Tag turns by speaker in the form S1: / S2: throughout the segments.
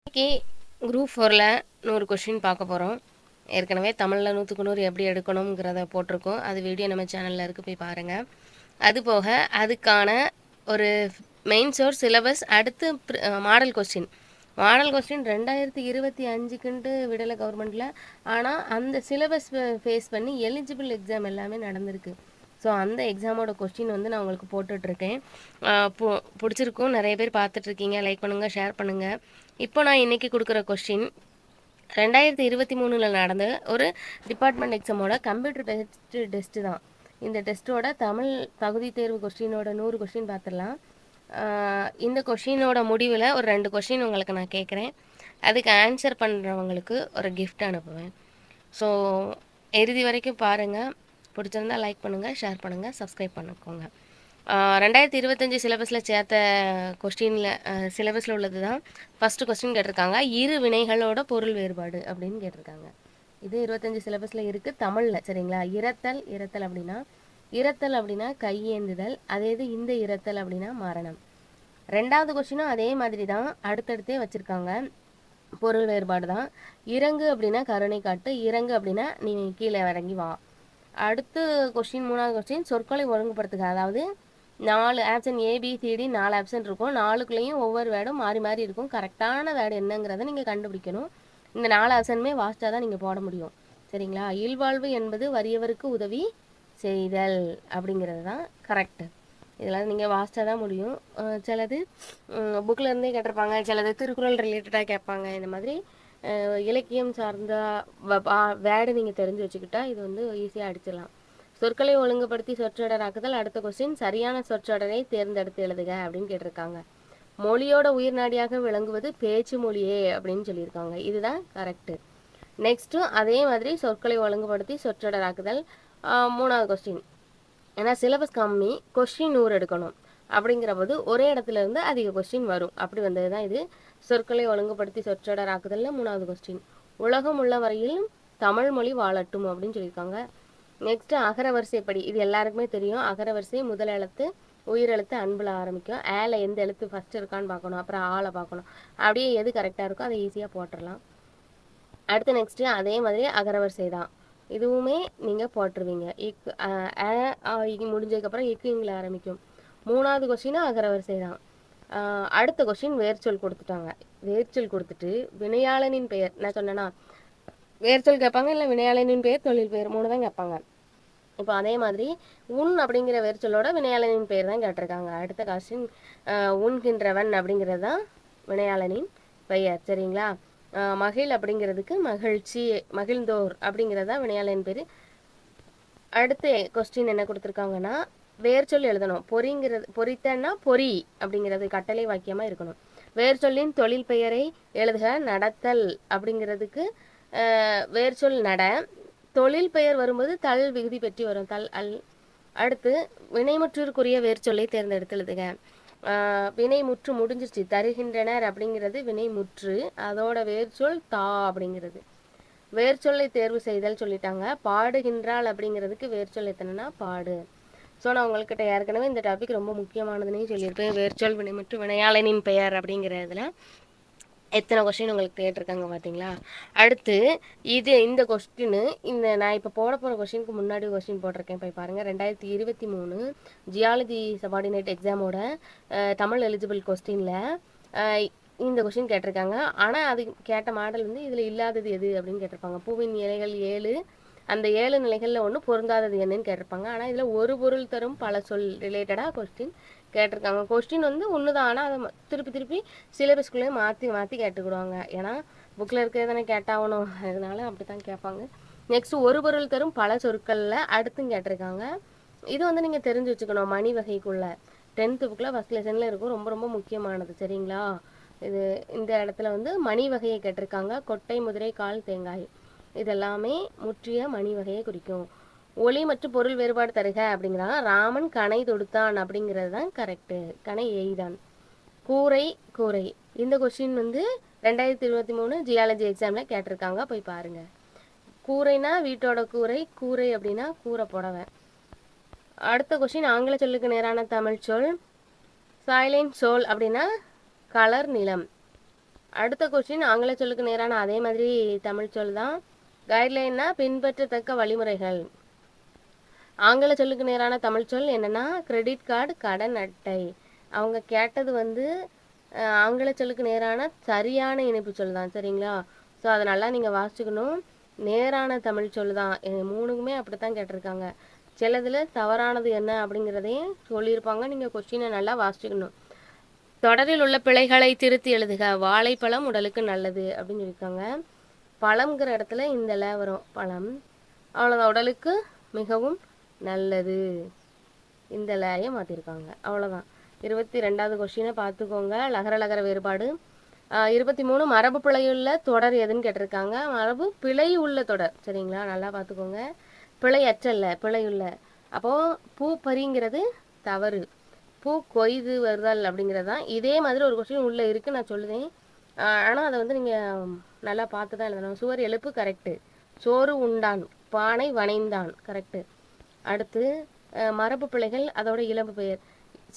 S1: இன்னைக்கு group 4ல் 100 question பார்க்க போகிறோம். ஏற்கனவே தமிழில் 100க்கு 100 எப்படி எடுக்கணுங்கிறத போட்டிருக்கோம். அது வீடியோ நம்ம சேனலில் இருக்குது, போய் பாருங்கள். அது போக அதுக்கான ஒரு மெயின் சோர்ஸ் சிலபஸ், அடுத்து மாடல் கொஸ்டின் 2025க்குன்ட்டு விடலை கவர்மெண்ட்டில். ஆனால் அந்த சிலபஸ் ஃபேஸ் பண்ணி எலிஜிபிள் எக்ஸாம் எல்லாமே நடந்திருக்கு. ஸோ அந்த எக்ஸாமோட கொஸ்டின் வந்து நான் உங்களுக்கு போட்டுட்ருக்கேன். பிடிச்சிருக்கும், நிறைய பேர் பார்த்துட்ருக்கீங்க. லைக் பண்ணுங்கள், ஷேர் பண்ணுங்கள். இப்போ நான் இன்றைக்கி கொடுக்குற கொஸ்டின் 2023 நடந்த ஒரு டிபார்ட்மெண்ட் எக்ஸாமோட கம்ப்யூட்டர் டெஸ்ட்டு தான். இந்த டெஸ்ட்டோட தமிழ் தகுதி தேர்வு கொஸ்டினோட 100 கொஸ்டின் பார்த்துடலாம். இந்த கொஷினோட முடிவில் ஒரு 2 கொஷின் உங்களுக்கு நான் கேட்குறேன். அதுக்கு ஆன்சர் பண்ணுறவங்களுக்கு ஒரு கிஃப்ட் அனுப்புவேன். ஸோ இறுதி வரைக்கும் பாருங்கள். பிடிச்சிருந்தால் லைக் பண்ணுங்கள், ஷேர் பண்ணுங்கள், சப்ஸ்கிரைப் பண்ணிக்கோங்க. 2025 சிலபஸில் சேர்த்த கொஸ்டினில் சிலபஸில் உள்ளது தான் ஃபஸ்ட்டு கொஸ்டின் கேட்டிருக்காங்க. இரு வினைகளோட பொருள் வேறுபாடு அப்படின்னு கேட்டிருக்காங்க. இது 25 சிலபஸில் இருக்குது தமிழில், சரிங்களா? இரத்தல் அப்படின்னா கையேந்துதல். அதே இது இந்த இரத்தல் அப்படின்னா மரணம். 2வது கொஸ்டினும் அதே மாதிரி தான், அடுத்தடுத்தே வச்சுருக்காங்க. பொருள் வேறுபாடு தான். இறங்கு அப்படின்னா கருணை காட்டு, இறங்கு அப்படின்னா நீ கீழே இறங்கி வா. அடுத்து கொஸ்டின் 3வது கொஸ்டின் சொற்களை ஒழுங்குபடுத்துக. அதாவது 4 ஆப்ஷன் ஏபிசிடி 4 ஆப்ஷன் இருக்கும். 4க்குள்ளேயும் ஒவ்வொரு வேர்டும் மாறி மாறி இருக்கும். கரெக்டான வேர்டு என்னங்கிறத நீங்கள் கண்டுபிடிக்கணும். இந்த 4 ஆப்ஷனுமே வாசித்தா தான் நீங்கள் போட முடியும், சரிங்களா? இல்வாழ்வு என்பது வறியவருக்கு உதவி செய்தல் அப்படிங்கிறது தான் கரெக்டு. இதெல்லாம் நீங்கள் வாசித்தா தான் முடியும். சிலது புக்கில் இருந்தே கேட்டிருப்பாங்க, சிலது திருக்குறள் ரிலேட்டடாக கேட்பாங்க. இந்த மாதிரி இலக்கியம் சார்ந்த வேர்டு நீங்கள் தெரிஞ்சு வச்சுக்கிட்டா இது வந்து ஈஸியாக அடிச்சிடலாம். சொற்களை ஒழுங்குபடுத்தி சொற்றொடராக்குதல். அடுத்த கொஸ்டின் சரியான சொற்றொடரை தேர்ந்தெடுத்து எழுதுக அப்படின்னு கேட்டிருக்காங்க. மொழியோட உயிர் நாடியாக விளங்குவது பேச்சு மொழியே அப்படின்னு சொல்லியிருக்காங்க. இதுதான் கரெக்டு. நெக்ஸ்ட்டு அதே மாதிரி சொற்களை ஒழுங்குபடுத்தி சொற்றொடராக்குதல். 3வது கொஸ்டின், ஏன்னா சிலபஸ் கம்மி, கொஸ்டின் 100 எடுக்கணும். அப்படிங்கிற போது ஒரே இடத்துல இருந்து அதிக கொஸ்டின் வரும். அப்படி வந்தது தான் இது. சொற்களை ஒழுங்குபடுத்தி சொற்றொடராக்குதல்ல 3வது கொஸ்டின். உலகம் உள்ள வரையிலும் தமிழ் மொழி வாழட்டும் அப்படின்னு சொல்லியிருக்காங்க. நெக்ஸ்ட்டு அகரவரிசைப்படி. இது எல்லாருக்குமே தெரியும். அகரவரிசை முதல் எழுத்து உயிரெழுத்து அன்பில் ஆரம்பிக்கும். ஏல எந்த எழுத்து ஃபஸ்ட்டு இருக்கான்னு பார்க்கணும், அப்புறம் ஆளை பார்க்கணும். அப்படியே எது கரெக்டாக இருக்கோ அதை ஈஸியாக போட்டுடலாம். அடுத்து நெக்ஸ்ட்டு அதே மாதிரி அகரவரிசை தான். இதுவுமே நீங்கள் போட்டுருவீங்க. முடிஞ்சதுக்கப்புறம் இங்கில் ஆரம்பிக்கும். 3வது கொஸ்டினும் அகரவரிசை தான். அடுத்த கொஸ்டின் வேர்ச்சொல் கொடுத்துட்டாங்க. வேர்ச்சொல் கொடுத்துட்டு வினையாளனின் பெயர், நான் சொன்னேன்னா வேர்ச்சொல் கேட்பாங்க, இல்லை வினையாளனின் பெயர், தொழில் பெயர், 3 தான் கேட்பாங்க. இப்போ அதே மாதிரி உன் அப்படிங்கிற வேர்ச்சொல்லோட வினையாளனின் பெயர் தான் கேட்டிருக்காங்க. அடுத்த கொஸ்டின் உண்கின்றவன் அப்படிங்கிறது தான் வினையாளனின் பெயர், சரிங்களா? மகிழ் அப்படிங்கிறதுக்கு மகிழ்ச்சி, மகிழ்ந்தோர் அப்படிங்கிறது தான் வினையாளனின் பேர். அடுத்த கொஸ்டின் என்ன கொடுத்துருக்காங்கன்னா வேர்ச்சொல் எழுதணும். பொறித்தன்னா பொறி அப்படிங்கிறது கட்டளை வாக்கியமாக இருக்கணும். வேர்ச்சொல்லின் தொழில் பெயரை எழுதுக. நடத்தல் அப்படிங்கிறதுக்கு வேர்ச்சொல் நட. தொழில் பெயர் வரும்போது தல் விகுதி பெற்றி வரும், தல் அல். அடுத்து வினைமுற்றிற்குரிய வேர்ச்சொல்லை தேர்ந்தெடுத்து எழுதுக. வினைமுற்று முடிஞ்சிருச்சு, தருகின்றனர் அப்படிங்கிறது வினைமுற்று, அதோட வேர்ச்சொல் தா அப்படிங்கிறது. வேர்ச்சொல்லை தேர்வு செய்தல் சொல்லிட்டாங்க. பாடுகின்றாள் அப்படிங்கிறதுக்கு வேர்ச்சொல் எத்தனைனா பாடு. ஸோ நான் உங்கள்கிட்ட ஏற்கனவே இந்த டாபிக் ரொம்ப முக்கியமானதுன்னே சொல்லியிருப்பேன். வேர்ச்சொல் வினைமுற்று வினையாளனின் பெயர் அப்படிங்கிறதுல எத்தனை கொஸ்டின் உங்களுக்கு கேட்டிருக்காங்க பார்த்தீங்களா? அடுத்து இந்த கொஸ்டின் நான் இப்போ போட போகிற கொஸ்டினுக்கு முன்னாடி கொஸ்டின் போட்டிருக்கேன், போய் பாருங்கள். 2023 ஜியாலஜி சபார்டினேட் எக்ஸாமோட தமிழ் எலிஜிபிள் கொஸ்டினில் இந்த கொஸ்டின் கேட்டிருக்காங்க. ஆனால் அது கேட்ட மாடல் வந்து இதில் இல்லாதது எது அப்படின்னு கேட்டிருப்பாங்க. பூவின் இலைகள் 7, அந்த 7 நிலைகளில் ஒன்று பொருந்தாதது என்னன்னு கேட்டிருப்பாங்க. ஆனால் இதில் ஒரு பொருள் தரும் பல சொல் ரிலேட்டடாக கொஸ்டின் கேட்டிருக்காங்க. கொஸ்டின் வந்து ஒன்று தான், ஆனால் அதை திருப்பி சிலபஸ்குள்ளேயே மாற்றி கேட்டுக்கிடுவாங்க. ஏன்னா புக்கில் இருக்கிறது தானே கேட்டாகணும், அதனால அப்படி தான் கேட்பாங்க. நெக்ஸ்ட்டு ஒரு பொருள் தரும் பல சொற்களில் அடுத்தும் கேட்டிருக்காங்க. இது வந்து நீங்கள் தெரிஞ்சு வச்சுக்கணும். மணி வகைக்குள்ளே 10th புக்கில் ஃபஸ்ட் லெசனில் இருக்கும், ரொம்ப ரொம்ப முக்கியமானது, சரிங்களா? இந்த இடத்துல வந்து மணி வகையை கேட்டிருக்காங்க. கொட்டை, முதிரை, கால், தேங்காய் இதெல்லாமே முற்றிய மணி வகையை குறிக்கும். ஒளி மற்றும் பொருள் வேறுபாடு தருக அப்படிங்கிறாங்க. ராமன் கணை தொடுத்தான் அப்படிங்கிறது தான் கரெக்டு, கணை எய்தான். கூரை இந்த கொஸ்டின் வந்து 2023 ஜியாலஜி எக்ஸாமில் கேட்டிருக்காங்க, போய் பாருங்கள். கூரைனா வீட்டோட கூரை அப்படின்னா கூரை புடவை. அடுத்த கொஸ்டின் ஆங்கில சொல்லுக்கு நேரான தமிழ் சொல். சைலண்ட் சோல் அப்படின்னா கலர் நிலம். அடுத்த கொஸ்டின் ஆங்கில சொல்லுக்கு நேரான அதே மாதிரி தமிழ் சொல் தான். கைட்லைன்னா பின்பற்றத்தக்க வழிமுறைகள். ஆங்கில சொல்லுக்கு நேரான தமிழ் சொல் என்னன்னா கிரெடிட் கார்டு, கடன் அட்டை. அவங்க கேட்டது வந்து ஆங்கில சொல்லுக்கு நேரான சரியான இணைப்பு சொல் தான், சரிங்களா? ஸோ அதை நல்லா நீங்கள் வாசிச்சுக்கணும். நேரான தமிழ் சொல் தான், மூணுக்குமே அப்படித்தான் கேட்டிருக்காங்க. சிலதில் தவறானது என்ன அப்படிங்கிறதையும் சொல்லியிருப்பாங்க. நீங்கள் கொஸ்டினை நல்லா வாசிச்சுக்கணும். தொடரில் உள்ள பிழைகளை திருத்தி எழுதுக. வாழைப்பழம் உடலுக்கு நல்லது அப்படின்னு சொல்லியிருக்காங்க. பழம்ங்கிற இடத்துல இந்த ல வரும், பழம். அவ்வளோதான், உடலுக்கு மிகவும் நல்லது. இந்த லேயை மாற்றிருக்காங்க, அவ்வளோதான். 22வது கொஸ்டினை பார்த்துக்கோங்க. லகர லகர வேறுபாடு. 23 மரபு பிழையுள்ள தொடர் எதுன்னு கேட்டிருக்காங்க. மரபு பிழை உள்ள தொடர், சரிங்களா? நல்லா பார்த்துக்கோங்க. பிழை அற்றல்ல, பிழையுள்ள. அப்போது பூ பறிங்கிறது தவறு, பூ கொய்து வருதல் அப்படிங்கிறது தான். இதே மாதிரி ஒரு கொஸ்டின் உள்ளே இருக்குது, நான் சொல்லுவேன். ஆனால் அதை வந்து நீங்கள் நல்லா பார்த்து தான் எழுதணும். சுவர் எழுப்பு கரெக்டு. சோறு உண்டான், பானை வனைந்தான், கரெக்டு. அடுத்து மரபு பிழைகள், அதோட இளம்பு பெயர்.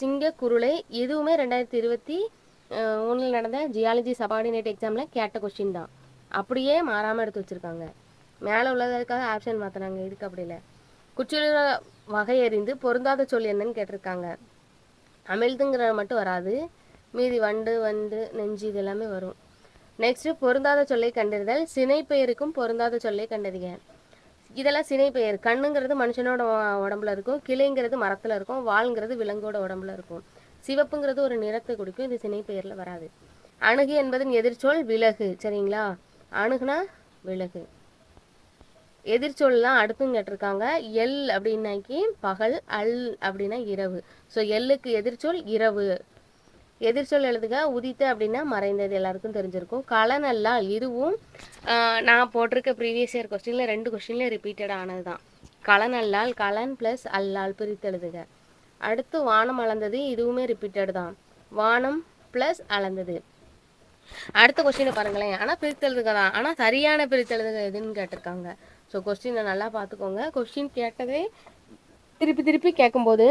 S1: சிங்க குருளை, இதுவுமே 2021 நடந்த ஜியாலஜி சபார்டினேட் எக்ஸாமில் கேட்ட கொஸ்டின் தான். அப்படியே மாறாமல் எடுத்து வச்சுருக்காங்க. மேலே உள்ளதற்காக ஆப்ஷன் மாற்றினாங்க, இதுக்கு அப்படி இல்லை. குச்சிலுற வகை அறிந்து பொருந்தாத சொல் என்னன்னு கேட்டிருக்காங்க. அமிழ்துங்கிற மட்டும் வராது, மீதி வண்டு, வண்டு, நெஞ்சு இது எல்லாமே வரும். நெக்ஸ்ட்டு பொருந்தாத சொல்லை கண்டறிதல். சினை பெயருக்கும் பொருந்தாத சொல்லை கண்டறிக. இதெல்லாம் சினை பெயர். கண்ணுங்கிறது மனுஷனோட உடம்புல இருக்கும், கிளைங்கிறது மரத்தில் இருக்கும், வாள்ங்கிறது விலங்கோட உடம்புல இருக்கும், சிவப்புங்கிறது ஒரு நிறத்தை கொடுக்கும். இது சினை பெயரில் வராது. அணுகு என்பதன் எதிர்ச்சொல் விலகு, சரிங்களா? அணுகுனா விலகு. எதிர்ச்சொல்லாம் அடுத்தும் கேட்டிருக்காங்க. எல் அப்படின்னாக்கி பகல், அல் அப்படின்னா இரவு. ஸோ எல்லுக்கு எதிர்ச்சொல் இரவு. எதிர்ச்சொல் எழுதுக. உதித்த அப்படின்னா மறைந்தது, எல்லாருக்கும் தெரிஞ்சிருக்கும். கலன் அல்லால், இதுவும் நான் போட்டிருக்க ப்ரீவியஸ் இயர் கொஸ்டினில் 2 கொஸ்டின்லேயும் ரிப்பீட்டட் ஆனது தான். கலன் அல்லால், கலன் ப்ளஸ் அல்லால் பிரித்து எழுதுக. அடுத்து வானம் அளந்தது, இதுவுமே ரிப்பீட்டட் தான். வானம் ப்ளஸ் அளந்தது. அடுத்த கொஸ்டினை பாருங்களேன். ஆனால் பிரித்தெழுதுக தான், ஆனால் சரியான பிரித்தெழுதுக எதுன்னு கேட்டிருக்காங்க. ஸோ கொஸ்டினை நல்லா பார்த்துக்கோங்க. கொஸ்டின் கேட்டதே திருப்பி திருப்பி கேட்கும்போது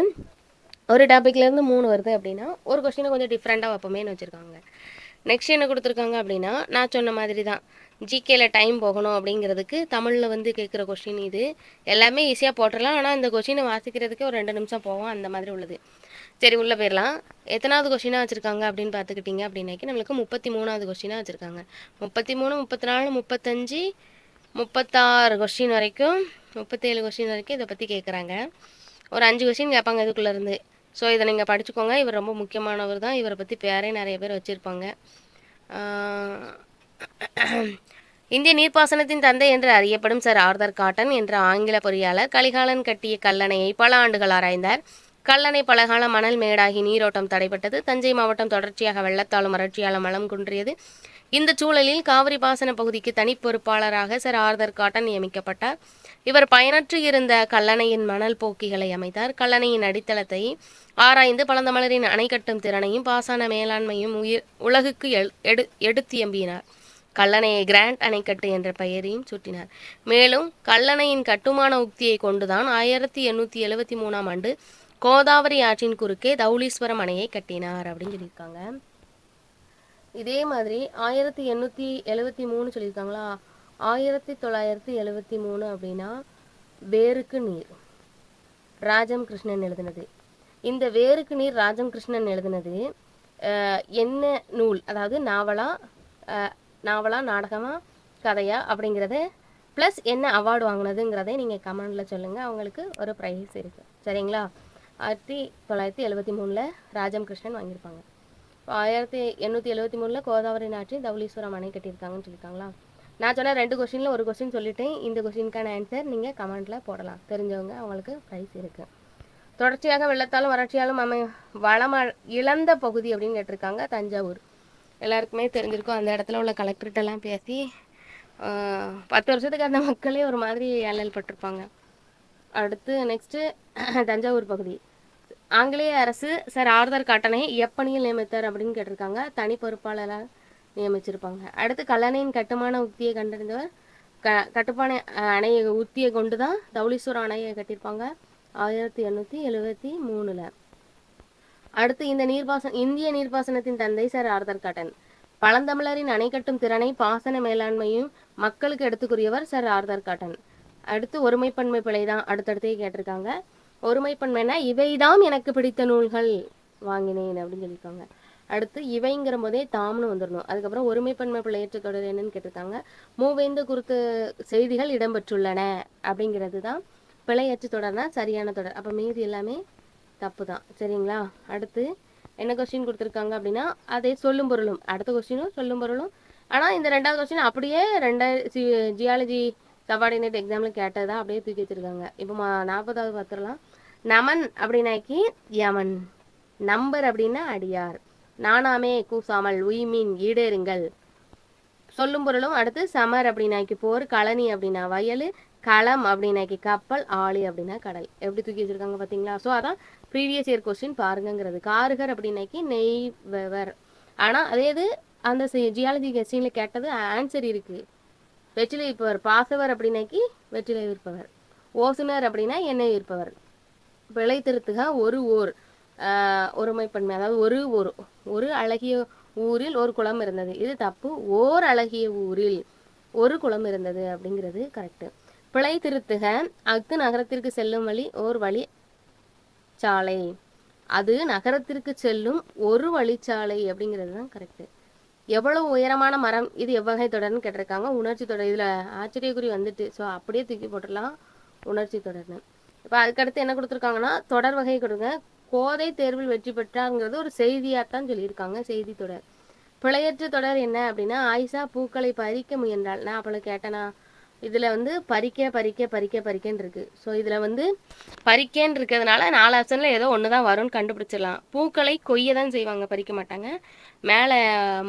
S1: ஒரு டாப்பிக்லேருந்து 3 வருது அப்படின்னா ஒரு கொஸ்டினை கொஞ்சம் டிஃப்ரெண்ட்டாக வைப்போமேனு வச்சுருக்காங்க. நெக்ஸ்ட் என்ன கொடுத்துருக்காங்க அப்படின்னா, நான் சொன்ன மாதிரி தான், ஜிகேல டைம் போகணும் அப்படிங்கிறதுக்கு தமிழில் வந்து கேட்குற கொஸ்டின் இது. எல்லாமே ஈஸியாக போட்டுடலாம், ஆனால் இந்த கொஸ்டினை வாசிக்கிறதுக்கே ஒரு 2 நிமிஷம் போகும், அந்த மாதிரி உள்ளது. சரி, உள்ளே போயிடலாம். எத்தனாவது கொஸ்டினாக வச்சுருக்காங்க அப்படின்னு பார்த்துக்கிட்டிங்க அப்படின்னாக்கி நம்மளுக்கு 33வது கொஸ்டினாக வச்சுருக்காங்க. 33, 34, 35, 36 கொஸ்டின் வரைக்கும், 37 கொஸ்டின் வரைக்கும் இதை பற்றி கேட்குறாங்க. ஒரு 5 கொஸ்டின் கேட்பாங்க இதுக்குள்ளேருந்து. ஸோ இதை நீங்கள் படிச்சுக்கோங்க. இவர் ரொம்ப முக்கியமானவர் தான். இவரை பற்றி பேரே நிறைய பேர் வச்சுருப்பாங்க. இந்திய நீர்ப்பாசனத்தின் தந்தை என்று அறியப்படும் சர் ஆர்தர் காட்டன் என்ற ஆங்கில பொறியாளர் கலிகாலன் கட்டிய கல்லணையை பல ஆண்டுகள் ஆராய்ந்தார். கல்லணை பலகால மணல் மேடாகி நீரோட்டம் தடைப்பட்டது. தஞ்சை மாவட்டம் தொடர்ச்சியாக வெள்ளத்தாலும் வறட்சியாலும் வளம் குன்றியது. இந்த சூழலில் காவிரி பாசன பகுதிக்கு தனி பொறுப்பாளராக சர் ஆர்தர் காட்டன் நியமிக்கப்பட்டார். இவர் பயனற்று இருந்த கல்லணையின் மணல் போக்கிகளை அமைத்தார். கல்லணையின் அடித்தளத்தை ஆராய்ந்து பழந்தமிழரின் அணை கட்டும் திறனையும் பாசன மேலாண்மையும் உலகுக்கு எடுத்தியம்பினார். கல்லணையை கிராண்ட் அணைக்கட்டு என்ற பெயரையும் சூட்டினார். மேலும் கல்லணையின் கட்டுமான உக்தியை கொண்டுதான் 1873ஆம் ஆண்டு கோதாவரி ஆற்றின் குறுக்கே தௌலீஸ்வரம் அணையை கட்டினார் அப்படின்னு சொல்லியிருக்காங்க. இதே மாதிரி 1873 சொல்லியிருக்காங்களா. 1973 அப்படின்னா வேருக்கு நீர், ராஜம் கிருஷ்ணன் எழுதினது. இந்த வேருக்கு நீர் ராஜம் கிருஷ்ணன் எழுதினது என்ன நூல், அதாவது நாவலா நாடகமா கதையா அப்படிங்கிறத ப்ளஸ் என்ன அவார்டு வாங்கினதுங்கிறதை நீங்கள் கமெண்டில் சொல்லுங்கள். அவங்களுக்கு ஒரு ப்ரைஸ் இருக்குது, சரிங்களா? 1973 ராஜம் கிருஷ்ணன் வாங்கியிருப்பாங்க. 1873 கோதாவரி நாட்டில் தௌலீஸ்வரம் அணை கட்டியிருக்காங்கன்னு சொல்லியிருக்காங்களா. நான் சொன்ன 2 கொஸ்டினில் ஒரு கொஸ்டின் சொல்லிட்டேன். இந்த கொஸ்டினுக்கான ஆன்சர் நீங்கள் கமெண்ட்டில் போடலாம். தெரிஞ்சவங்க அவங்களுக்கு ப்ரைஸ் இருக்குது. தொடர்ச்சியாக வெள்ளத்தாலும் வறட்சியாலும் வளம் இழந்த பகுதி அப்படின்னு கேட்டிருக்காங்க. தஞ்சாவூர் எல்லாருக்குமே தெரிஞ்சிருக்கும். அந்த இடத்துல உள்ள கலெக்டர்கிட்டலாம் பேசி 10 வருஷத்துக்கு அந்த மக்களே ஒரு மாதிரி அல்லல் பட்டிருப்பாங்க. அடுத்து நெக்ஸ்ட்டு தஞ்சாவூர் பகுதி. ஆங்கிலேய அரசு சர் ஆர்தர் காட்டனை எப்பணியில் நியமித்தார் அப்படின்னு கேட்டிருக்காங்க. தனி பொறுப்பாளராக நியமிச்சிருப்பாங்க. அடுத்து கல்லணையின் கட்டுமான உத்தியை கண்டறிந்தவர் கட்டுப்பான அணையை உத்தியை கொண்டு தான் தௌலீஸ்வரம் அணையை கட்டியிருப்பாங்க 1873. அடுத்து இந்திய நீர்ப்பாசனத்தின் தந்தை சர் ஆர்தர் காட்டன். பழந்தமிழரின் அணை கட்டும் திறனை பாசன மேலாண்மையும் மக்களுக்கு எடுத்துக்கூறியவர் சர் ஆர்தர் காட்டன். அடுத்து ஒருமைப்பன்மை பிழை தான் அடுத்தடுத்தே கேட்டிருக்காங்க. ஒருமைப்பன்மைனா இவைதான் எனக்கு பிடித்த நூல்கள் வாங்கினேன் அப்படின்னு சொல்லியிருக்காங்க. அடுத்து இவைங்கிற போதே தாம்னு வந்துடணும். அதுக்கப்புறம் ஒருமைப்பன்மை பிழையற்ற தொடர் என்னன்னு கேட்டிருக்காங்க. மூவேந்து குறித்த செய்திகள் இடம்பெற்றுள்ளன அப்படிங்கிறது தான் பிழையற்ற தொடர்னா சரியான தொடர். அப்போ மீதி எல்லாமே தப்பு தான். சரிங்களா? அடுத்து என்ன கொஸ்டின் கொடுத்துருக்காங்க அப்படின்னா அதே சொல்லும் பொருளும். அடுத்த கொஸ்டினும் சொல்லும் பொருளும். ஆனால் இந்த ரெண்டாவது கொஸ்டின் அப்படியே ஜியாலஜி சபார்டினேட் எக்ஸாமில் கேட்டதா அப்படியே தூக்கி வச்சிருக்காங்க. இப்போ 40வது பார்த்துடலாம். நமன் அப்படின்னாக்கி யமன், நம்பர் அப்படின்னா அடியார், நானாமே கூசாமல், உய்மீன் ஈடேறுங்கள். சொல்லும் பொருளும். அடுத்து சமர் அப்படின்னாக்கி போர், களனி அப்படின்னா வயல், களம் அப்படின்னாக்கி கப்பல், ஆளி அப்படின்னா கடல். எப்படி தூக்கி வச்சிருக்காங்க பார்த்தீங்களா? ஸோ அதான் ப்ரீவியஸ் இயர் கொஸ்டின் பாருங்கிறது. கார்கர் அப்படின்னாக்கி நெய்வர். ஆனால் அதே இது அந்த ஜியாலஜி கொஸ்டினில் கேட்டது ஆன்சர் இருக்குது. வெற்றிலை விற்பவர். பாசவர் அப்படின்னாக்கி வெற்றிலை விற்பவர். ஓசுனர் அப்படின்னா எண்ணெய் விற்பவர். பிழை திருத்துக ஒரு ஓர் ஒருமைப்பன்மை, அதாவது ஒரு அழகிய ஊரில் ஒரு குளம் இருந்தது. இது தப்பு. ஓர் அழகிய ஊரில் ஒரு குளம் இருந்தது அப்படிங்கிறது கரெக்டு. பிழை திருத்துக அஃது நகரத்திற்கு செல்லும் வழி ஓர் வழி சாலை, அது நகரத்திற்கு செல்லும் ஒரு வழிச்சாலை அப்படிங்கிறது தான் கரெக்டு. எவ்வளவு உயரமான மரம், இது எவ்வகை தொடர்னு கேட்டிருக்காங்க. உணர்ச்சி தொடர். இதில் ஆச்சரியக்குறி வந்துட்டு, ஸோ அப்படியே தூக்கி போட்டுடலாம் உணர்ச்சி தொடர்னு. இப்போ அதுக்கடுத்து என்ன கொடுத்துருக்காங்கன்னா தொடர் வகை கொடுங்க. கோதை தேர்வில் வெற்றி பெற்றாருங்கிறது ஒரு செய்தியாகத்தான் சொல்லியிருக்காங்க, செய்தி தொடர். பிழையற்ற தொடர் என்ன அப்படின்னா ஆயிஷா பூக்களை பறிக்க முயன்றாள். நான் அப்போ கேட்டேனா இதில் வந்து பறிக்கன்னு இருக்குது. ஸோ இதில் பறிக்கேன்னு இருக்கிறதுனால 4 ஆப்ஷனில் ஏதோ ஒன்று தான் வரும்னு கண்டுபிடிச்சிடலாம். பூக்களை கொய்ய தான் செய்வாங்க, பறிக்க மாட்டாங்க. மேலே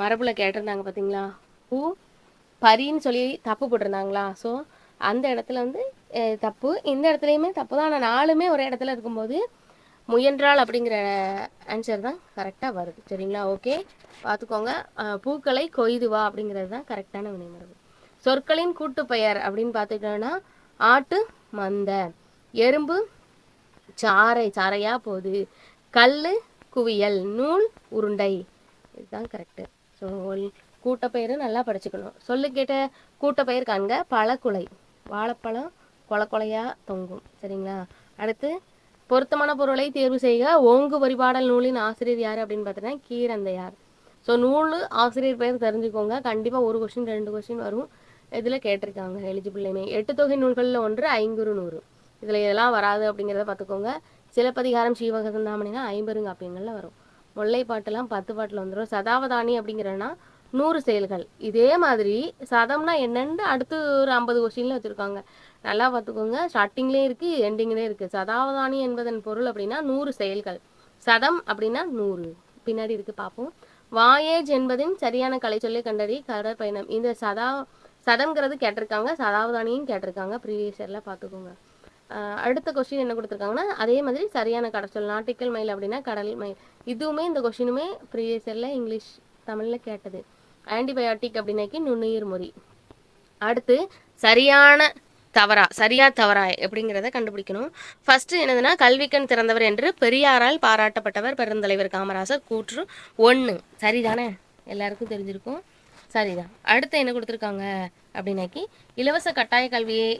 S1: மரபில் கேட்டிருந்தாங்க பார்த்தீங்களா, பூ பறின்னு சொல்லி தப்பு போட்டிருந்தாங்களா? ஸோ அந்த இடத்துல தப்பு. இந்த இடத்துலையுமே தப்பு தான். ஆனால் 4மே ஒரே இடத்துல இருக்கும்போது முயன்றாள் அப்படிங்கிற ஆன்சர் தான் கரெக்டாக வருது. சரிங்களா? ஓகே, பார்த்துக்கோங்க. பூக்களை கொய்து வா அப்படிங்கிறது தான் கரெக்டான வினைமரபு. சொற்களின் கூட்டு பெயர் அப்படின்னு பார்த்துக்கிட்டோன்னா ஆட்டு மந்த, எறும்பு சாரையா போகுது, கல் குவியல், நூல் உருண்டை. இதுதான் கரெக்டு. ஸோ கூட்டப்பெயர் நல்லா படிச்சுக்கணும். சொல்லு கேட்ட கூட்டப்பெயர் காண்க. பழக்குலை, வாழைப்பழம் கொலையா தொங்கும். சரிங்களா? அடுத்து பொருத்தமான பொருளை தேர்வு செய்க. ஓங்கு வரிபாடல் நூலின் ஆசிரியர் யார் அப்படின்னு பார்த்தீங்கன்னா கீரந்தையார். ஸோ நூல் ஆசிரியர் பெயர் தெரிஞ்சுக்கோங்க. கண்டிப்பாக 1 கொஸ்டின் 2 கொஸ்டின் வரும். இதில் கேட்டிருக்காங்க எலிஜிபிள்லையுமே. 8 தொகை நூல்களில் ஒன்று ஐங்குறு நூறு. இதில் இதெல்லாம் வராது அப்படிங்கிறத பார்த்துக்கோங்க. சிலப்பதிகாரம் சீவகசிந்தாமணினா 50 காப்பியங்களில் வரும். முல்லைப்பாட்டெல்லாம் 10 பாட்டில் வந்துடும். சதாவதானி அப்படிங்கிறன்னா 100 செயல்கள். இதே மாதிரி சதம்னா என்னன்னு அடுத்து ஒரு 50 கொஸ்டின்ல வச்சுருக்காங்க. நல்லா பார்த்துக்கோங்க. ஸ்டார்டிங்லேயே இருக்குது, எண்டிங்லேயே இருக்குது. சதாவதானி என்பதன் பொருள் அப்படின்னா 100 செயல்கள். சதம் அப்படின்னா 100 பின்னாடி இருக்குது, பார்ப்போம். வாயேஜ் என்பதின் சரியான கலை சொல்லி கண்டறி கடற்பயணம். இந்த சதம்ங்கிறது கேட்டிருக்காங்க, சதாவதானியும் கேட்டிருக்காங்க. ப்ரீவியஸ் இயரில் பார்த்துக்கோங்க. அடுத்த கொஸ்டின் என்ன கொடுத்துருக்காங்கன்னா அதே மாதிரி சரியான கடற்சொல். நாட்டிக்கல் மயில் அப்படின்னா கடல் மயில். இதுவுமே இந்த கொஸ்டினுமே ப்ரீவியஸ் இயரில் இங்கிலீஷ் தமிழில் கேட்டது. ஆன்டிபயோட்டிக் அப்படின்னாக்கி நுண்ணுயிர் மொழி. அடுத்து சரியா தவறா எப்படிங்கிறத கண்டுபிடிக்கணும். ஃபர்ஸ்ட் என்னதுன்னா கல்விக்கண் திறந்தவர் என்று பெரியாரால் பாராட்டப்பட்டவர் பெருந்தலைவர் காமராசர். கூற்று 1 சரிதானே, எல்லாருக்கும் தெரிஞ்சிருக்கும், சரிதான். அடுத்து என்ன கொடுத்துருக்காங்க அப்படின்னாக்கி இலவச கட்டாய கல்வியை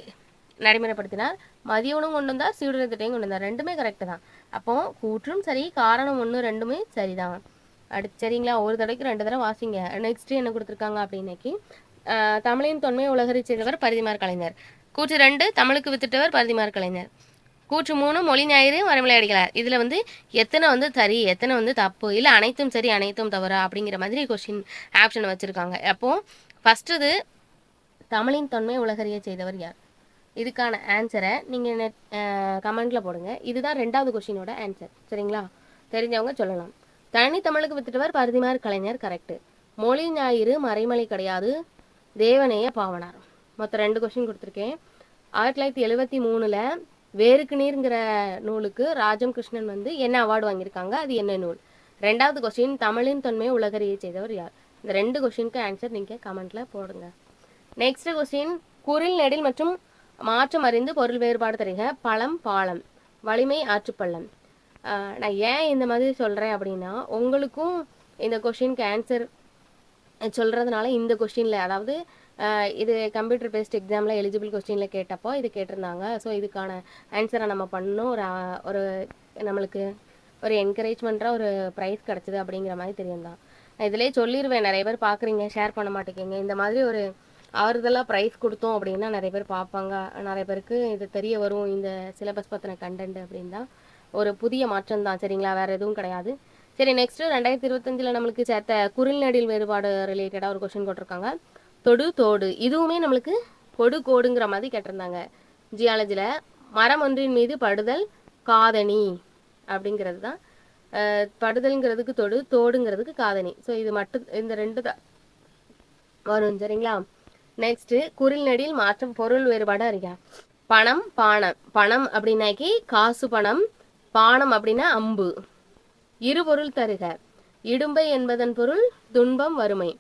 S1: நடைமுறைப்படுத்தினார். மதிய உணவு கொண்டு வந்தார், சீருடை திட்டையும் கொண்டு வந்தார். ரெண்டுமே கரெக்டு தான். அப்போ கூற்றும் சரி, காரணம் 1 2மே சரிதான். அடுத்து சரிங்களா? ஒரு தடவைக்கு 2 தடவை வாசிங்க. நெக்ஸ்ட் என்ன கொடுத்துருக்காங்க அப்படின்னாக்கி தமிழின் தொன்மை உலகறி செய்தவர் பரிதிமார் கலைஞர். கூற்று 2 தமிழுக்கு வித்துட்டவர் பரிதிமார் கலைஞர். கூற்று 3 மொழி ஞாயிறு மறைமலை அடிகளார். இதில் எத்தனை சரி எத்தனை தப்பு, இல்லை அனைத்தும் சரி அனைத்தும் தவறா அப்படிங்கிற மாதிரி கொஸ்டின் ஆப்ஷன் வச்சுருக்காங்க. அப்போது ஃபஸ்ட்டு தமிழின் தொன்மை உலகறிய செய்தவர் யார்? இதுக்கான ஆன்சரை நீங்கள் கமெண்ட்டில் போடுங்க. இதுதான் 2வது கொஸ்டினோட ஆன்சர். சரிங்களா? தெரிஞ்சவங்க சொல்லலாம். தனி தமிழுக்கு வித்துட்டவர் பரிதிமார் கலைஞர் கரெக்டு. மொழி ஞாயிறு மறைமலை கிடையாது, தேவநேய பாவனார். மொத்தம் 2 கொஸ்டின் கொடுத்துருக்கேன். 1973 வேருக்கு நீருங்கிற நூலுக்கு ராஜம் கிருஷ்ணன் என்ன அவார்டு வாங்கியிருக்காங்க, அது என்ன நூல்? 2வது கொஸ்டின் தமிழின் தொன்மை உலகறிய செய்தவர் யார்? இந்த 2 கொஸ்டினுக்கு ஆன்சர் நீங்கள் கமெண்ட்டில் போடுங்க. நெக்ஸ்ட் கொஸ்டின் குரில் நெடில் மற்றும் மாற்றம் அறிந்து பொருள் வேறுபாடு தருக. பழம் பாலம், வலிமை ஆற்றுப்பள்ளம். நான் ஏன் இந்த மாதிரி சொல்கிறேன் அப்படின்னா உங்களுக்கும் இந்த கொஷினுக்கு ஆன்சர் சொல்கிறதுனால இந்த கொஸ்டினில், அதாவது இது கம்ப்யூட்டர் பேஸ்ட் எக்ஸாமில் எலிஜிபிள் கொஸ்டினில் கேட்டப்போ இது கேட்டிருந்தாங்க. ஸோ இதுக்கான ஆன்சரை நம்ம பண்ணணும். ஒரு நம்மளுக்கு ஒரு என்கரேஜ்மெண்ட்டாக ஒரு ப்ரைஸ் கிடச்சிது அப்படிங்கிற மாதிரி தெரியும் தான். நான் இதிலே சொல்லிடுவேன், நிறைய பேர் பார்க்குறீங்க, ஷேர் பண்ண மாட்டேங்கிங்க. இந்த மாதிரி ஒரு ஆறுதலாக ப்ரைஸ் கொடுத்தோம் அப்படின்னா நிறைய பேர் பார்ப்பாங்க, நிறைய பேருக்கு இது தெரிய வரும், இந்த சிலபஸ் பற்றின கண்டென்ட் அப்படின்னு தான். ஒரு புதிய மாற்றம் தான், சரிங்களா, வேறு எதுவும் கிடையாது. சரி, நெக்ஸ்ட்டு 2025 நம்மளுக்கு சேர்த்த குரில் நெடில் வேறுபாடு ரிலேட்டடாக ஒரு கொஸ்டின் போட்டிருக்காங்க. தொடு தோடு, இதுவுமே நம்மளுக்கு கொடு கோடுங்கிற மாதிரி கேட்டிருந்தாங்க ஜியாலஜியில். மரம் ஒன்றின் மீது படுதல் காதணி அப்படிங்கிறது தான். படுதல்ங்கிறதுக்கு தொடு, தோடுங்கிறதுக்கு காதணி. ஸோ இது மட்டும், இந்த ரெண்டு தான் வரும், சரிங்களா. நெக்ஸ்ட்டு குரில் நெடில் மாற்றம் பொருள் வேறுபாடு அறியா. பணம் பானம், பணம் அப்படின்னாக்கி காசு பணம், பானம் அப்படின்னா அம்பு. இருபொருள் தருக, இடும்பை என்பதன் பொருள் துன்பம் வறுமை.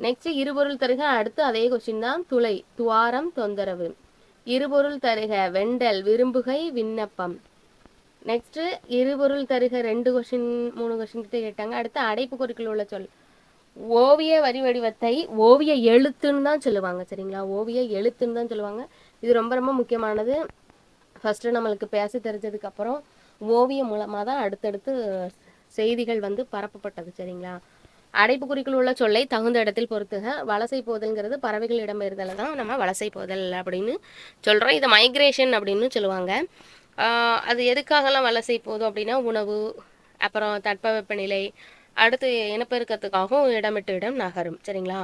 S1: நெக்ஸ்ட் இருபொருள் தருக, அடுத்து அதே கொஸ்டின் தான். துளை துவாரம் தொந்தரவு. இருபொருள் தருக வெண்டல் விரும்புகை விண்ணப்பம். நெக்ஸ்ட் இருபொருள் தருக 2 கொஸ்டின் 3 கொஸ்டின் கிட்ட கேட்டாங்க. அடுத்து அடைப்பு குறிக்குள் உள்ள சொல். ஓவிய வரி வடிவத்தை ஓவிய எழுத்துன்னு தான் சொல்லுவாங்க, சரிங்களா. ஓவிய எழுத்துன்னு தான் சொல்லுவாங்க. இது ரொம்ப ரொம்ப முக்கியமானது. ஃபஸ்ட்டு நம்மளுக்கு பேச தெரிஞ்சதுக்கப்புறம் ஓவியம் மூலமாக தான் அடுத்தடுத்து செய்திகள் வந்து பரப்பப்பட்டது, சரிங்களா. அடைப்பு குறிக்குள் உள்ள சொல்லை தகுந்த இடத்தில் பொறுத்துக. வலசை போதல்ங்கிறது பறவைகள் இடம்பெயர்தலை தான் நம்ம வலசை போதல் அப்படின்னு சொல்கிறோம். இதை மைக்ரேஷன் அப்படின்னு சொல்லுவாங்க. அது எதுக்காகலாம் வலசை போதும் அப்படின்னா உணவு, அப்புறம் தட்பவெப்பநிலை, அடுத்து இனப்பெருக்கத்துக்காகவும் இடமிட்டு இடம் நகரும், சரிங்களா.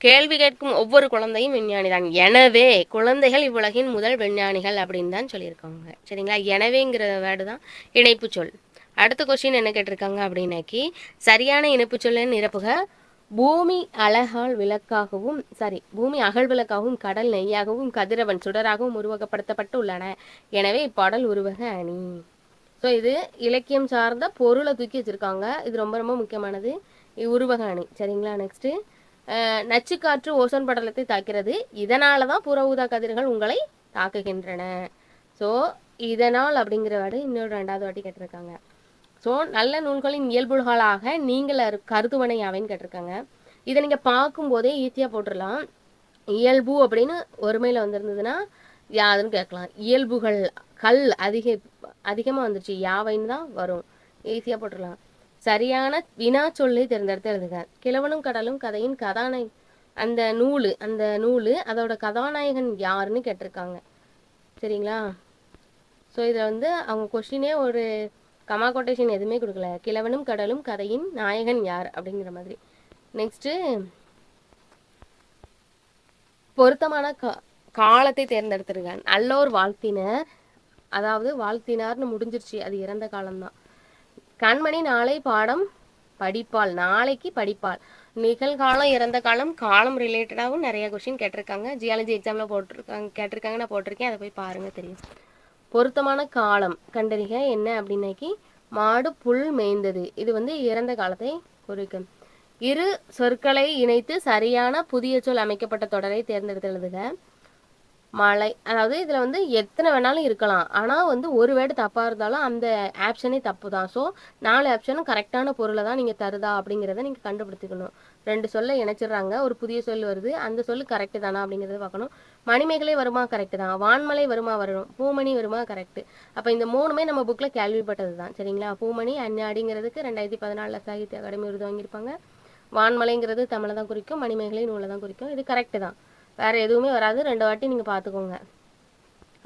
S1: கேள்வி கேட்கும் ஒவ்வொரு குழந்தையும் விஞ்ஞானி தான். எனவே குழந்தைகள் இவ்வுலகின் முதல் விஞ்ஞானிகள் அப்படின்னு தான் சொல்லியிருக்காங்க, சரிங்களா. எனவேங்கிற வேர்டு தான் இணைப்பு சொல். அடுத்த கொஸ்டின் என்ன கேட்டிருக்காங்க அப்படின்னாக்கி, சரியான இணைப்பு சொல்லை நிரப்புக. பூமி அழகால் விளக்காகவும் பூமி அகல் விளக்காகவும் கடல் நெய்யாகவும் கதிரவன் சுடராகவும் உருவகப்படுத்தப்பட்டு உள்ளன. எனவே இப்பாடல் உருவக அணி. ஸோ இது இலக்கியம் சார்ந்த பொருளை தூக்கி வச்சுருக்காங்க. இது ரொம்ப ரொம்ப முக்கியமானது, உருவக அணி, சரிங்களா. நெக்ஸ்ட்டு நச்சுக்காற்று ஓசோன் படலத்தை தாக்கிறது. இதனால தான் புற ஊதா கதிர்கள் உங்களை தாக்குகின்றன. ஸோ இதனால் அப்படிங்கிற வேர்டு இன்னொரு 2வது வாட்டி கேட்டிருக்காங்க. ஸோ நல்ல நூல்களின் இயல்புகளாக நீங்கள் கருதுவனை யாவைன்னு கேட்டிருக்காங்க. இதை நீங்கள் பார்க்கும்போதே ஈஸியாக போட்டுடலாம். இயல்பு அப்படின்னு ஒருமையில் வந்திருந்ததுன்னா யாதுன்னு கேட்கலாம். இயல்புகள் கல் அதிகமாக வந்துருச்சு, யாவைன்னு தான் வரும், ஈஸியாக போட்டுடலாம். சரியான வினா சொல்லி தேர்ந்தெடுத்து எழுதுக. கிழவனும் கடலும் கதையின் அந்த நூல் அதோட கதாநாயகன் யாருன்னு கேட்டிருக்காங்க, சரிங்களா. ஸோ இதில் வந்து அவங்க கொஸ்டினே ஒரு கமா கொட்டேஷன் எதுவுமே கொடுக்கல. கிழவனும் கடலும் கதையின் நாயகன் யார் அப்படிங்கிற மாதிரி. நெக்ஸ்ட்டு பொருத்தமான காலத்தை தேர்ந்தெடுத்திருக்காங்க. நல்லோர் வாழ்த்தினர், அதாவது வாழ்த்தினார்னு முடிஞ்சிருச்சு, அது இறந்த காலம்தான். கண்மணி நாளை பாடம் படிப்பாள், நாளைக்கு படிப்பாள். நிகழ்காலம் இறந்த காலம் காலம் ரிலேட்டடாகவும் நிறைய கொஸ்டின் கேட்டிருக்காங்க. ஜியாலஜி எக்ஸாமில் கேட்டிருக்காங்க, நான் போட்டிருக்கேன், அதை போய் பாருங்கள், தெரியும். பொருத்தமான காலம் கண்டறிக என்ன அப்படின்னாக்கி மாடு புல் மேய்ந்தது. இது வந்து இறந்த காலத்தை குறிக்கும். இரு சொற்களை இணைத்து சரியான புதிய சொல் அமைக்கப்பட்ட தொடரை தேர்ந்தெடுத்து எழுதுக. மழை, அதாவது இதில் வந்து எத்தனை வேணாலும் இருக்கலாம், ஆனால் வந்து ஒரு வேர்டு தப்பாக இருந்தாலும் அந்த ஆப்ஷனே தப்பு தான். ஸோ 4 ஆப்ஷனும் கரெக்டான பொருளை தான் நீங்கள் தருதா அப்படிங்கிறத நீங்கள் கண்டுபிடிச்சிக்கணும். 2 சொல்லை இணைச்சிடுறாங்க, ஒரு புதிய சொல் வருது, அந்த சொல்லு கரெக்டு தானா அப்படிங்கிறத பார்க்கணும். மணிமேகலை வருமா, கரெக்டு தான். வான்மலை வருமா, வரும். பூமணி வருமா, கரெக்டு. அப்போ இந்த 3மே நம்ம புக்கில் கேள்விப்பட்டது தான், சரிங்களா. பூமணி அந்நாடிங்கிறதுக்கு 2014 சாகித்ய அகாடமி விருது வாங்கியிருப்பாங்க. வான்மலைங்கிறது தமிழை தான் குறிக்கும், மணிமேகலை நூலை தான் குறிக்கும். இது கரெக்டு தான், வேறு எதுவுமே வராது. 2 வாட்டி நீங்கள் பார்த்துக்கோங்க.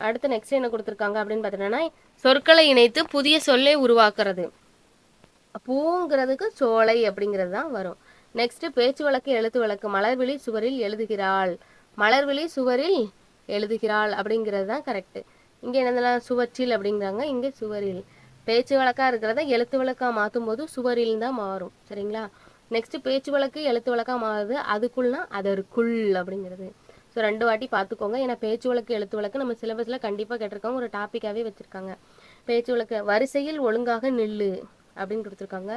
S1: அடுத்து நெக்ஸ்ட் என்ன கொடுத்துருக்காங்க அப்படின்னு பார்த்தீங்கன்னா, சொற்களை இணைத்து புதிய சொல்லை உருவாக்குறது. பூங்கிறதுக்கு சோலை அப்படிங்கிறது தான் வரும். நெக்ஸ்ட் பேச்சு வழக்கு எழுத்து வழக்கு. மலர்விழி சுவரில் எழுதுகிறாள், மலர்விழி சுவரில் எழுதுகிறாள் அப்படிங்கிறது தான் கரெக்டு. இங்கே என்னதெல்லாம் சுவற்றில் அப்படிங்கிறாங்க, இங்கே சுவரில். பேச்சு வழக்காக இருக்கிறத எழுத்து வழக்காக மாற்றும் போது சுவரில் தான் மாறும், சரிங்களா. நெக்ஸ்ட் பேச்சு வழக்கு எழுத்து வழக்காக மாறுது, அதுக்குள்னா அதற்குள் அப்படிங்கிறது. ஸோ 2 வாட்டி பார்த்துக்கோங்க, ஏன்னா பேச்சு வழக்கு எழுத்து வழக்கு நம்ம சிலபஸில் கண்டிப்பாக கேட்டிருக்காங்க, ஒரு டாப்பிக்காகவே வச்சுருக்காங்க. பேச்சு வழக்கு வரிசையில் ஒழுங்காக நில்லு அப்படின்னு கொடுத்துருக்காங்க.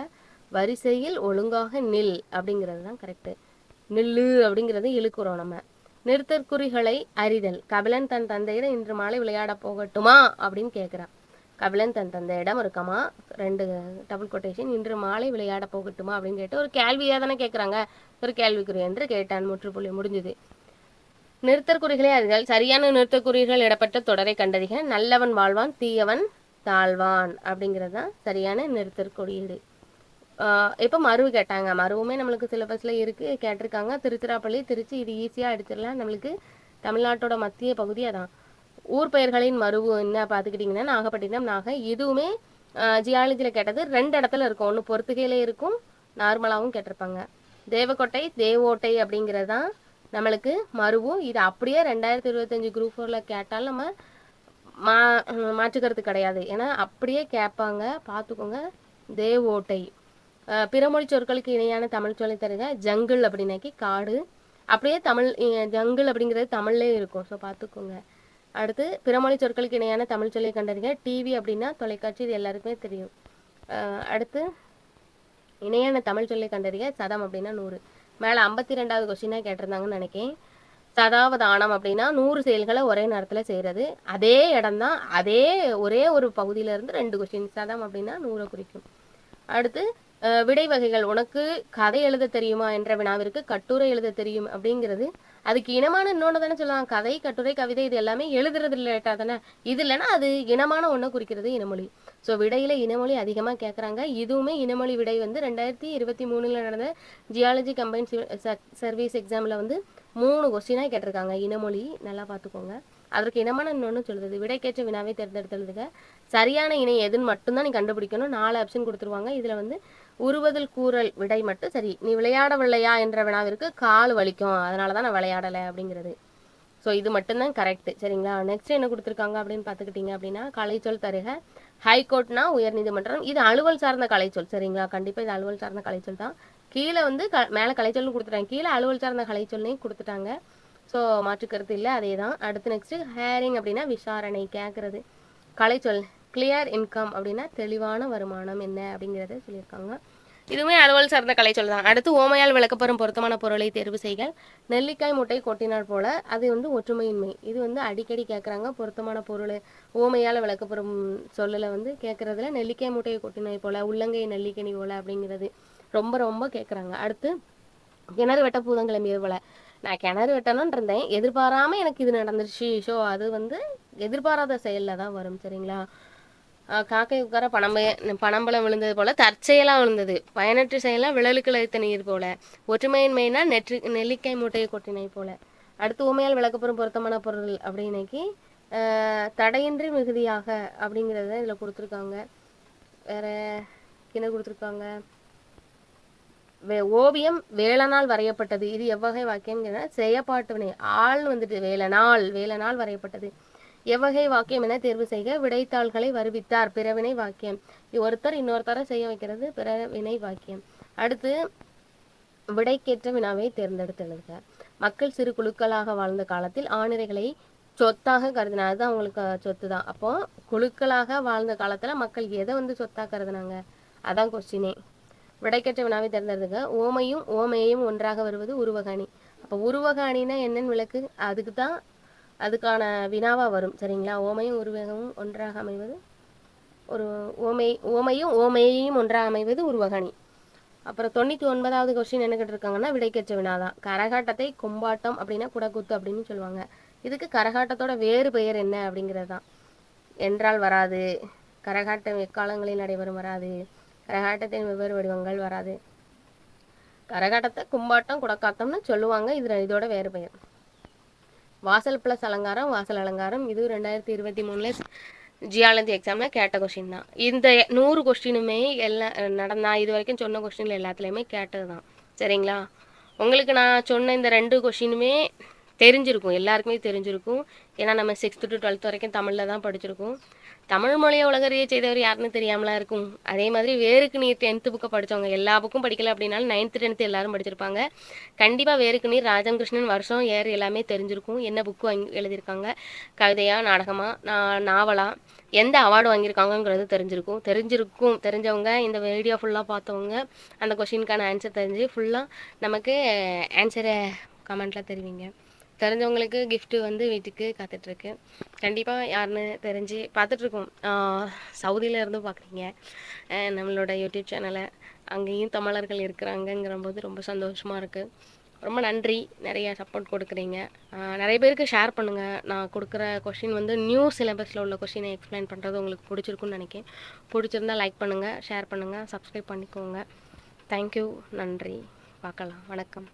S1: வரிசையில் ஒழுங்காக நில் அப்படிங்கிறது தான் கரெக்டு. நில்லு அப்படிங்கிறது இழுக்குறோம் நம்ம. நிறுத்தற்குறிகளை அறிதல். கபிலன் தன் தந்தையிடம் இன்று மாலை விளையாட போகட்டுமா அப்படின்னு கேட்குறான். கபிலன் தன் தந்தையிடம் ஒரு கமா 2 டபுள் கொட்டேஷன் இன்று மாலை விளையாட போகட்டுமா அப்படின்னு கேட்டு ஒரு கேள்வியாக தானே கேட்குறாங்க. ஒரு கேள்விக்குறி என்று கேட்டான். முற்றுப்புள்ளி முடிஞ்சுது. நிறுத்தற்குறிகளை அறிதல். சரியான நிறுத்தற்குறிகள் இடப்பட்ட தொடரை கண்டறிக. நல்லவன் வாழ்வான், தீயவன் தாழ்வான் அப்படிங்கிறது தான் சரியான நிறுத்தற்குறியீடு. இப்போ மருவு கேட்டாங்க. மருவுமே நம்மளுக்கு சிலபஸில் இருக்குது, கேட்டிருக்காங்க. திருச்சிராப்பள்ளி, திருச்சி, இது ஈஸியாக அடிச்சிடலாம். நம்மளுக்கு தமிழ்நாட்டோட மத்திய பகுதி அதான். ஊர் பெயர்களின் மருவு என்ன பார்த்துக்கிட்டிங்கன்னா நாகப்பட்டினம், நாகை. இதுவுமே ஜியாலஜியில் கேட்டது 2 இடத்துல இருக்கும். ஒன்று பொறுத்துகையிலே இருக்கும், நார்மலாகவும் கேட்டிருப்பாங்க. தேவக்கோட்டை, தேவோட்டை அப்படிங்கிறது தான் நம்மளுக்கு மருவும். இது அப்படியே 2025 குரூப் 4ல் கேட்டாலும் நம்ம மாற்றுக்கிறது கிடையாது. ஏன்னா அப்படியே கேட்பாங்க, பார்த்துக்கோங்க. தேவோட்டை. பிறமொழி சொற்களுக்கு இணையான தமிழ் சொல்லி தருக. ஜங்கிள் அப்படின்னாக்கி காடு. அப்படியே தமிழ் ஜங்கிள் அப்படிங்கிறது தமிழ்லே இருக்கும், ஸோ பார்த்துக்கோங்க. அடுத்து பிறமொழி சொற்களுக்கு இணையான தமிழ் சொல்லி கண்டறிக. டிவி அப்படின்னா தொலைக்காட்சி, இது எல்லாருக்குமே தெரியும். அடுத்து இணையான தமிழ் சொல்லி கண்டறிக. சதம் அப்படின்னா 100. மேலே 52வது கொஸ்டினாக கேட்டிருந்தாங்கன்னு நினைக்கிறேன். சதாவதானம் அப்படின்னா 100 செயல்களை ஒரே நேரத்தில் செய்கிறது. அதே இடம் தான், அதே ஒரே ஒரு பகுதியிலேருந்து 2 கொஸ்டின். சதம் அப்படின்னா 100 குறிக்கும். அடுத்து விடை வகைகள். உனக்கு கதை எழுத தெரியுமா என்ற வினாவிற்கு கட்டுரை எழுத தெரியும் அப்படிங்கிறது அதுக்கு இனமான இன்னொன்று தானே சொல்லலாம். கதை, கட்டுரை, கவிதை இது எல்லாமே எழுதுறது ரிலேட்டாக தானே. இது இல்லைன்னா அது இனமான ஒன்றை குறிக்கிறது இனமொழி. ஸோ விடையில் இனமொழி அதிகமாக கேட்குறாங்க. இதுவுமே இனமொழி விடை வந்து 2023 நடந்த ஜியாலஜி கம்பைன் சர்வீஸ் எக்ஸாமில் வந்து 3 கொஸ்டினாக கேட்டிருக்காங்க. இனமொழி நல்லா பார்த்துக்கோங்க. அதற்கு இனமான இன்னொன்று சொல்லுது. விடைக்கேற்ற வினாவை தேர்ந்தெடுத்தெழுதுக. சரியான இணை எதுன்னு மட்டும்தான் நீ கண்டுபிடிக்கணும். 4 ஆப்ஷன் கொடுத்துருவாங்க. இதில் வந்து உருவதில் கூறல் விடை மட்டும் சரி. நீ விளையாடவில்லையா என்ற வினாவிற்கு கால் வலிக்கும், அதனால தான் நான் விளையாடலை அப்படிங்கிறது. ஸோ இது மட்டும்தான் கரெக்ட், சரிங்களா. நெக்ஸ்ட் என்ன கொடுத்துருக்காங்க அப்படின்னு பார்த்துக்கிட்டிங்க அப்படின்னா கலைச்சொல் தருக. ஹைகோர்ட்னா உயர்நீதிமன்றம். இது அலுவல் சார்ந்த கலைச்சொல், சரிங்களா. கண்டிப்பாக இது அலுவல் சார்ந்த கலைச்சொல் தான். கீழே வந்து மேலே கலைச்சொல்னு கொடுத்துட்டாங்க, கீழே அலுவல் சார்ந்த கலைச்சொல்லையும் கொடுத்துட்டாங்க. ஸோ மாற்றுக்கருத்து இல்லை, அதே தான். அடுத்து நெக்ஸ்ட்டு ஹேரிங் அப்படின்னா விசாரணை கேட்குறது. கலைச்சொல் கிளியர் இன்கம் அப்படின்னா தெளிவான வருமானம் என்ன அப்படிங்கிறத சொல்லியிருக்காங்க. இதுவுமே அலுவல் சார்ந்த கலைச்சொல் தான். அடுத்து ஓமையால் விளக்கப்பெறும் பொருத்தமான பொருளை தேர்வு செய்க. நெல்லிக்காய் முட்டை கொட்டினால் போல, அது வந்து ஒற்றுமையின்மை. இது வந்து அடிக்கடி கேட்குறாங்க. பொருத்தமான பொருள் ஓமையால் விளக்கப்பெறும் சொல்லில் வந்து கேட்குறதுல நெல்லிக்காய் முட்டையை கொட்டினாய் போல, உள்ளங்கை நெல்லிக்கனி போல அப்படிங்கிறது ரொம்ப ரொம்ப கேட்குறாங்க. அடுத்து கிணறு வெட்ட பூதம் கிளம்பியது போல. நான் கிணறு வெட்டணும்னு இருந்தேன், எதிர்பாராமல் எனக்கு இது நடந்துருச்சு. ஸோ அது வந்து எதிர்பாராத செயலில் தான் வரும், சரிங்களா. காக்கை உட்கார பனம்பழம் விழுந்தது போல தற்செயலாக விழுந்தது. பயனற்ற செயலாக விழலுக்கு இழைத்த நீர் போல. ஒற்றுமையின்மைனா நெல்லிக்காய் மூட்டையை கொட்டினை போல. அடுத்து ஊமையால் விளக்கப்பெறும் பொருத்தமான பொருள் அப்படின்னைக்கு தடையின்றி மிகுதியாக அப்படிங்கிறத இதில் கொடுத்துருக்காங்க. வேற என்ன கொடுத்துருக்காங்க. ஓவியம் வேலனால் வரையப்பட்டது. இது எவ்வகை வாக்கியம்ங்கிற செயப்பாட்டு வினை. ஆள் வந்துட்டு வேலனால் வரையப்பட்டது. எவ்வகை வாக்கியம் என தேர்வு செய்க. விடைத்தாள்களை வருவித்தார். பிறவினை வாக்கியம். ஒருத்தர் இன்னொருத்தரை செய்ய வைக்கிறது பிறவினை வாக்கியம். அடுத்து விடைக்கேற்ற வினாவை தேர்ந்தெடுத்து எழுதுக. மக்கள் சிறு குழுக்களாக வாழ்ந்த காலத்தில் ஆணிரைகளை சொத்தாக கருதினார். அது அவங்களுக்கு சொத்து தான். அப்போ குழுக்களாக வாழ்ந்த காலத்துல மக்கள் எதை வந்து சொத்தாக கருதினாங்க, அதான் கொஸ்டினே. விடைக்கேற்ற வினாவை தேர்ந்தெடுத்துக்க. ஓமையும் ஓமையையும் ஒன்றாக வருவது உருவகாணி. அப்போ உருவகாணினா என்னன்னு விளக்கு, அதுக்கு தான் அதுக்கான வினாவாக வரும், சரிங்களா. ஓமையும் உருவகமும் ஒன்றாக அமைவது ஒரு ஓமையும் ஓமையையும் ஒன்றாக அமைவது உருவகாணி. அப்புறம் 99வது கொஸ்டின் என்ன கேட்டிருக்காங்கன்னா விடைக்கேற்ற வினாதான். கரகாட்டத்தை கொம்பாட்டம் அப்படின்னா குடக்கூத்து அப்படின்னு சொல்லுவாங்க. இதுக்கு கரகாட்டத்தோட வேறு பெயர் என்ன அப்படிங்கிறது தான். என்றால் வராது. கரகாட்டம் எக்காலங்களில் நடைபெறும் வராது. கரகாட்டத்தின் வெவ்வேறு வடிவங்கள் வராது. கரகாட்டத்தை கும்பாட்டம் குடக்காட்டம்னு சொல்லுவாங்க. இது இதோட வேறு பெயர். வாசல் ப்ளஸ் அலங்காரம் வாசல் அலங்காரம். இது 2023 ஜியாலஜி எக்ஸாமில் கேட்ட கொஸ்டின் தான். இந்த 100 கொஸ்டினுமே நான் இது வரைக்கும் சொன்ன கொஸ்டினில் எல்லாத்துலேயுமே கேட்டது தான், சரிங்களா. உங்களுக்கு நான் சொன்ன இந்த 2 கொஸ்டினுமே தெரிஞ்சிருக்கும், எல்லாருக்குமே தெரிஞ்சிருக்கும். ஏன்னா நம்ம 6th to 12th வரைக்கும் தமிழில் தான் படிச்சிருக்கோம். தமிழ் மொழியை உலகறிய செய்தவர் யாருன்னு தெரியாமலாம் இருக்கும். அதே மாதிரி வேருக்கு நீர் 10th புக்கை படித்தவங்க எல்லா புக்கும் படிக்கல அப்படின்னாலும் 9th 10th எல்லாரும் படிச்சிருப்பாங்க. கண்டிப்பாக வேருக்கு நீர் ராஜம் கிருஷ்ணன் வருஷம் ஏர் எல்லாமே தெரிஞ்சிருக்கும். என்ன புக்கு எழுதியிருக்காங்க, கவிதையா நாடகமா நாவலா, எந்த அவார்டு வாங்கியிருக்காங்கங்கிறது தெரிஞ்சிருக்கும். தெரிஞ்சவங்க இந்த வீடியோ ஃபுல்லாக பார்த்தவங்க அந்த கொஷினுக்கான ஆன்சர் தெரிஞ்சு ஃபுல்லாக நமக்கு ஆன்சரை கமெண்ட்டில் தெரிவிங்க. தெரிஞ்சவங்களுக்கு gift வந்து வீட்டுக்கு காத்துட்ருக்கு. கண்டிப்பா யாருன்னு தெரிஞ்சு பார்த்துட்ருக்கோம். சவுதியில இருந்தும் பார்க்குறீங்க. நம்மளோட யூடியூப் சேனல. அங்கேயும் தமிழர்கள் இருக்கிறாங்கங்கிறம்போது ரொம்ப சந்தோஷமா இருக்கு. ரொம்ப நன்றி. நெறைய சப்போர்ட் குடுக்குறீங்க. நெறைய பேருக்கு ஷேர் பண்ணுங்க. நான் குடுக்குற கொஸ்டின் வந்து நியூ சிலபஸ்ல உள்ள கொஸ்டின எக்ஸ்பிளைன் பண்றது உங்களுக்கு புடிச்சிருக்கும்னு நெனைக்கிறேன். புடிச்சிருந்தா லைக் பண்ணுங்க, ஷேர் பண்ணுங்க, சப்ஸ்கிரைப் பண்ணிக்கோங்க. Thank you. நன்றி. பார்க்கலாம். வணக்கம்.